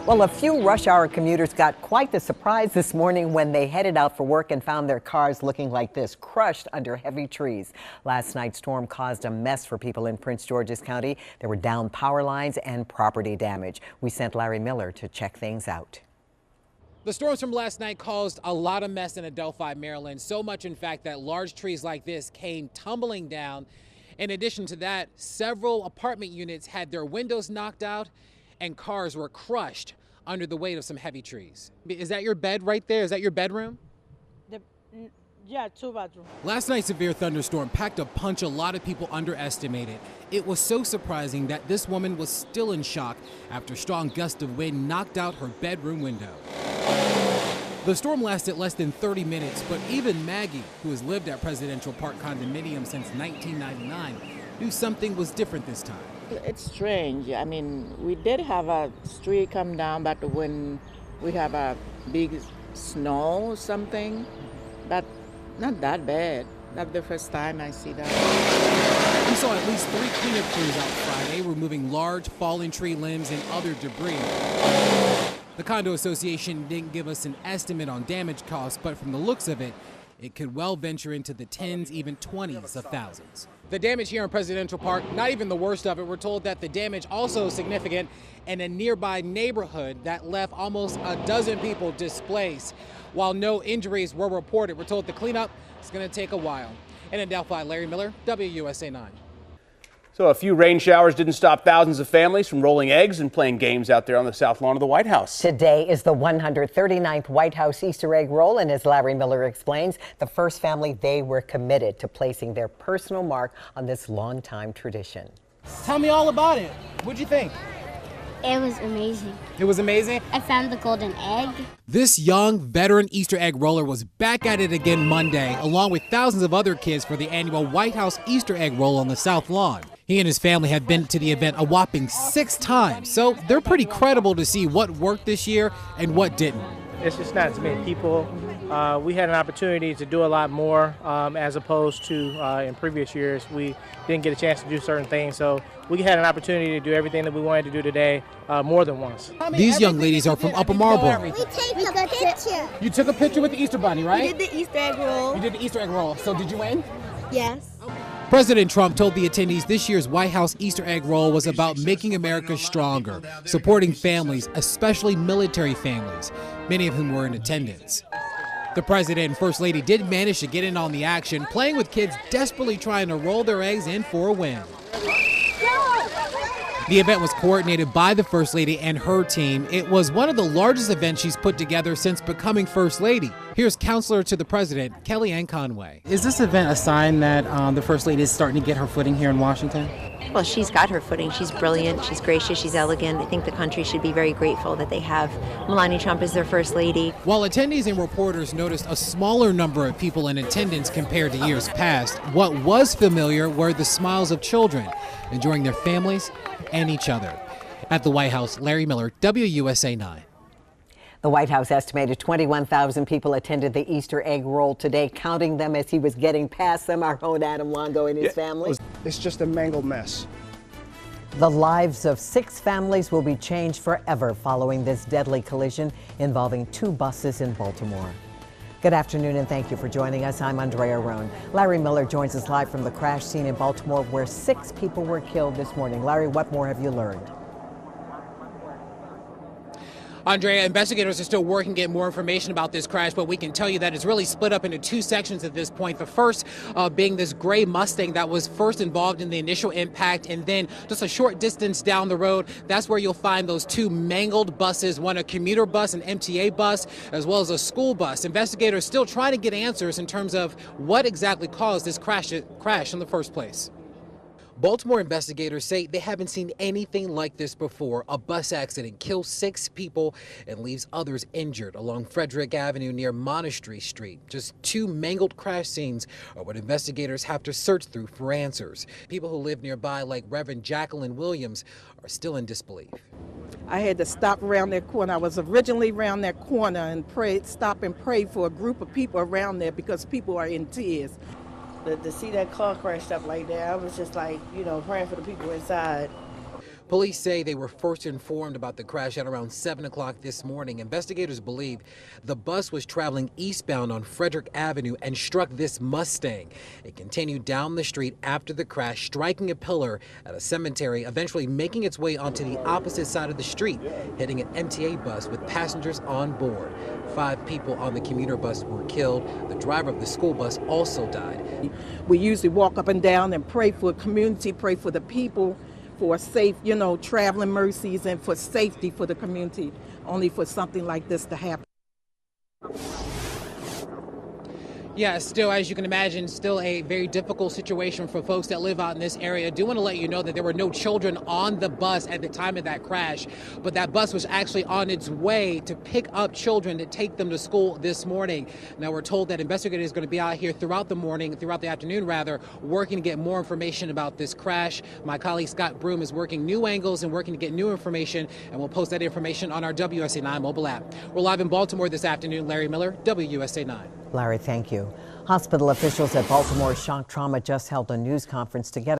Well, a few rush hour commuters got quite the surprise this morning when they headed out for work and found their cars looking like this, crushed under heavy trees. Last night's storm caused a mess for people in Prince George's County. There were downed power lines and property damage. We sent Larry Miller to check things out. The storms from last night caused a lot of mess in Adelphi, Maryland. So much, in fact, that large trees like this came tumbling down. In addition to that, several apartment units had their windows knocked out and cars were crushed under the weight of some heavy trees. Is that your bed right there? Is that your bedroom? Yeah, 2-bedroom. Last night's severe thunderstorm packed a punch a lot of people underestimated. It was so surprising that this woman was still in shock after a strong gust of wind knocked out her bedroom window. The storm lasted less than 30 minutes, but even Maggie, who has lived at Presidential Park condominium since 1999, knew something was different this time. It's strange. I mean, we did have a street come down, but when we have a big snow or something, but not that bad. That's the first time I see that. We saw at least 3 cleanup crews out Friday removing large fallen tree limbs and other debris. The condo association didn't give us an estimate on damage costs, but from the looks of it, it could well venture into the tens, even 20s of thousands. The damage here in Presidential Park, not even the worst of it. We're told that the damage also significant in a nearby neighborhood that left almost a dozen people displaced. While no injuries were reported, we're told the cleanup is going to take a while. In Adelphi, Larry Miller, WUSA 9. So a few rain showers didn't stop thousands of families from rolling eggs and playing games out there on the south lawn of the White House. Today is the 139th White House Easter egg roll, and as Larry Miller explains, the first family, they were committed to placing their personal mark on this longtime tradition. Tell me all about it. What'd you think? It was amazing. It was amazing? I found the golden egg. This young veteran Easter egg roller was back at it again Monday, along with thousands of other kids for the annual White House Easter egg roll on the South Lawn. He and his family have been to the event a whopping 6 times, so they're pretty credible to see what worked this year and what didn't. It's just not as many people. We had an opportunity to do a lot more as opposed to in previous years. We didn't get a chance to do certain things, so we had an opportunity to do everything that we wanted to do today more than once. These young ladies are from Upper Marlboro. We took a picture. You took a picture with the Easter Bunny, right? We did the Easter egg roll. You did the Easter egg roll. So did you win? Yes. President Trump told the attendees this year's White House Easter egg roll was about making America stronger, supporting families, especially military families, many of whom were in attendance. The president and first lady did manage to get in on the action, playing with kids desperately trying to roll their eggs in for a win. The event was coordinated by the First Lady and her team. It was one of the largest events she's put together since becoming First Lady. Here's Counselor to the President, Kellyanne Conway. Is this event a sign that the First Lady is starting to get her footing here in Washington? Well, she's got her footing. She's brilliant. She's gracious. She's elegant. I think the country should be very grateful that they have Melania Trump as their First Lady. While attendees and reporters noticed a smaller number of people in attendance compared to years past, what was familiar were the smiles of children enjoying their families and each other. At the White House, Larry Miller, WUSA 9. The White House estimated 21,000 people attended the Easter egg roll today, counting them as he was getting past them. Our own Adam Longo and his family. It's just a mangled mess. The lives of 6 families will be changed forever following this deadly collision involving 2 buses in Baltimore. Good afternoon and thank you for joining us. I'm Andrea Roan. Larry Miller joins us live from the crash scene in Baltimore where 6 people were killed this morning. Larry, what more have you learned? Andrea, investigators are still working to get more information about this crash, but we can tell you that it's really split up into 2 sections at this point. The first being this gray Mustang that was first involved in the initial impact, and then just a short distance down the road, that's where you'll find those 2 mangled buses, one a commuter bus, an MTA bus, as well as a school bus. Investigators still trying to get answers in terms of what exactly caused this crash in the first place. Baltimore investigators say they haven't seen anything like this before. A bus accident kills 6 people and leaves others injured along Frederick Avenue near Monastery Street. Just 2 mangled crash scenes are what investigators have to search through for answers. People who live nearby, like Reverend Jacqueline Williams, are still in disbelief. I had to stop around that corner. I was originally around that corner and stop and pray for a group of people around there because people are in tears. To see that car crashed up like that, I was just like, praying for the people inside. Police say they were first informed about the crash at around 7 o'clock this morning. Investigators believe the bus was traveling eastbound on Frederick Avenue and struck this Mustang. It continued down the street after the crash, striking a pillar at a cemetery, eventually making its way onto the opposite side of the street, hitting an MTA bus with passengers on board. 5 people on the commuter bus were killed. The driver of the school bus also died. We usually walk up and down and pray for the community, pray for the people, for safe, traveling mercies and for safety for the community, only for something like this to happen. Yeah, still, as you can imagine, still a very difficult situation for folks that live out in this area. I do want to let you know that there were no children on the bus at the time of that crash, but that bus was actually on its way to pick up children to take them to school this morning. Now, we're told that investigators are going to be out here throughout the afternoon, working to get more information about this crash. My colleague Scott Broom is working new angles and working to get new information, and we'll post that information on our WUSA 9 mobile app. We're live in Baltimore this afternoon. Larry Miller, WUSA 9. Larry, thank you. Hospital officials at Baltimore Shock Trauma just held a news conference together.